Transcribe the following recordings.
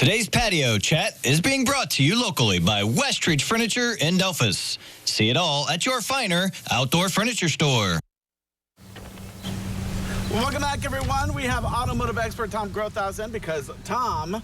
Today's patio chat is being brought to you locally by Westridge Furniture in Delphus. See it all at your finer outdoor furniture store. Welcome back, everyone. We have automotive expert Tom Grothous in because, Tom,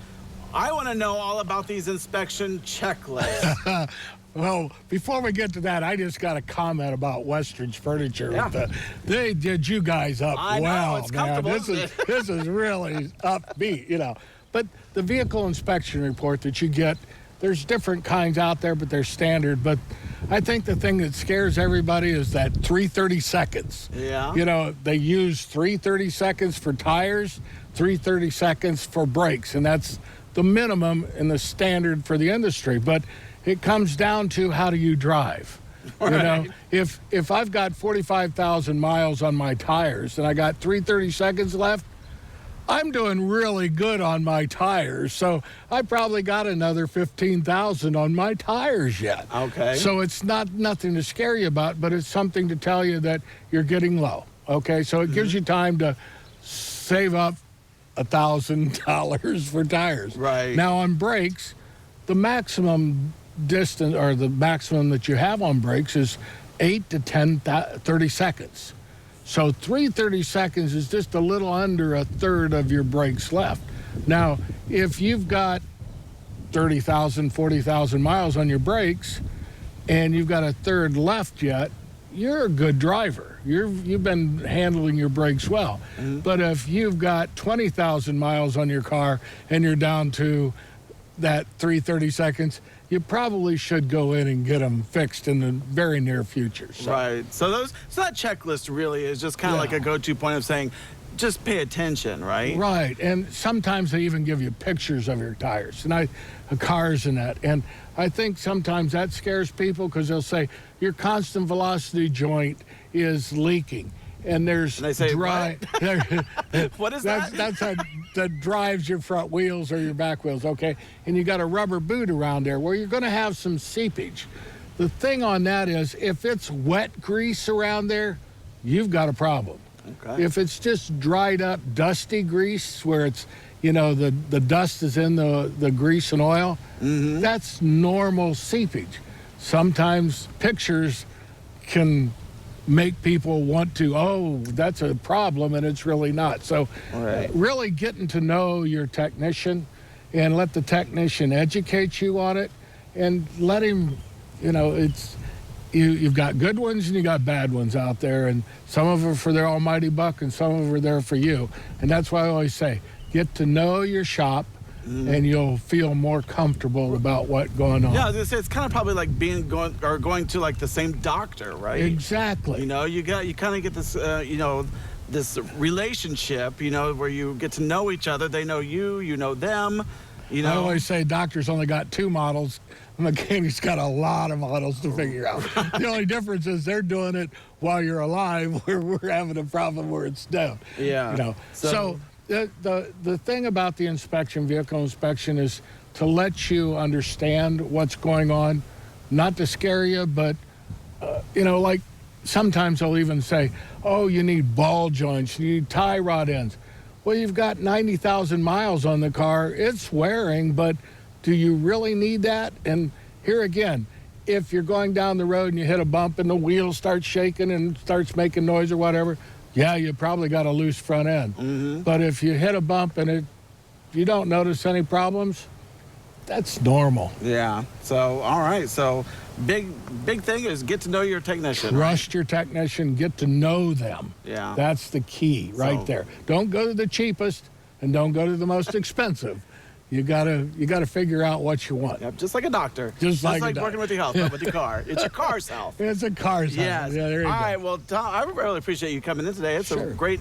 I want to know all about these inspection checklists. Well, before we get to that, I just got a comment about Westridge Furniture. Yeah. They did you guys up I well, know, it's man. comfortable, This is really upbeat, you know. But the vehicle inspection report that you get, there's different kinds out there, but they're standard. But I think the thing that scares everybody is that 330 seconds. Yeah. You know, they use 330 seconds for tires, 330 seconds for brakes, and that's the minimum and the standard for the industry. But it comes down to how do you drive. Right. You know, if I've got 45,000 miles on my tires and I got 330 seconds left, I'm doing really good on my tires, so I probably got another 15,000 on my tires yet. Okay. So it's nothing to scare you about, but it's something to tell you that you're getting low. Okay, so it gives you time to save up $1,000 for tires. Right. Now on brakes, the maximum distance or the maximum that you have on brakes is 8 to 30 seconds. So 330 seconds is just a little under a third of your brakes left. Now, if you've got 30,000, 40,000 miles on your brakes and you've got a third left yet, you're a good driver. You've been handling your brakes well. But if you've got 20,000 miles on your car and you're down to that 330 seconds, you probably should go in and get them fixed in the very near future. So. Right. So that checklist really is just kind of like a go-to point of saying, just pay attention, right? Right. And sometimes they even give you pictures of your tires and cars and that. And I think sometimes that scares people because they'll say your constant velocity joint is leaking. And there's they say, dry. What is that? That drives your front wheels or your back wheels, okay? And you got a rubber boot around there where you're going to have some seepage. The thing on that is if it's wet grease around there, you've got a problem. Okay. If it's just dried up, dusty grease where it's, you know, the dust is in the grease and oil, that's normal seepage. Sometimes pictures can make people want to, oh, that's a problem, and it's really not. So really getting to know your technician and let the technician educate you on it and let him, you know, you've got good ones and you got bad ones out there, and some of them are for their almighty buck and some of them are there for you. And that's why I always say, get to know your shop and you'll feel more comfortable about what's going on. Yeah, I was gonna say it's kind of probably like going to like the same doctor, right? Exactly. You know, you kind of get this, you know, this relationship, you know, where you get to know each other. They know you, you know them. You know, I always say doctors only got 2 models. A mechanic's got a lot of models to figure out. The only difference is they're doing it while you're alive, where we're having a problem where it's dead. Yeah. You know. So the thing about the inspection, vehicle inspection, is to let you understand what's going on, not to scare you, but you know, like sometimes they'll even say, oh, you need ball joints, you need tie rod ends. Well, you've got 90,000 miles on the car. It's wearing, but do you really need that? And here again, if you're going down the road and you hit a bump and the wheel starts shaking and starts making noise or whatever, yeah, you probably got a loose front end. But if you hit a bump and you don't notice any problems, that's normal. Yeah. So, all right. So, big thing is get to know your technician. Trust your technician. Get to know them. Yeah. That's the key right there. Don't go to the cheapest and don't go to the most expensive. You gotta figure out what you want. Yep, just like a doctor. Just like working with your health, not with your car. It's your car's health. It's a car's health. Yes. Yeah, there you All go. right. Well, Tom, I really appreciate you coming in today. It's a great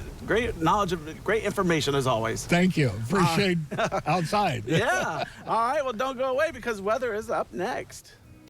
knowledge of great information as always. Thank you. Appreciate outside. Yeah. All right. Well, don't go away because weather is up next.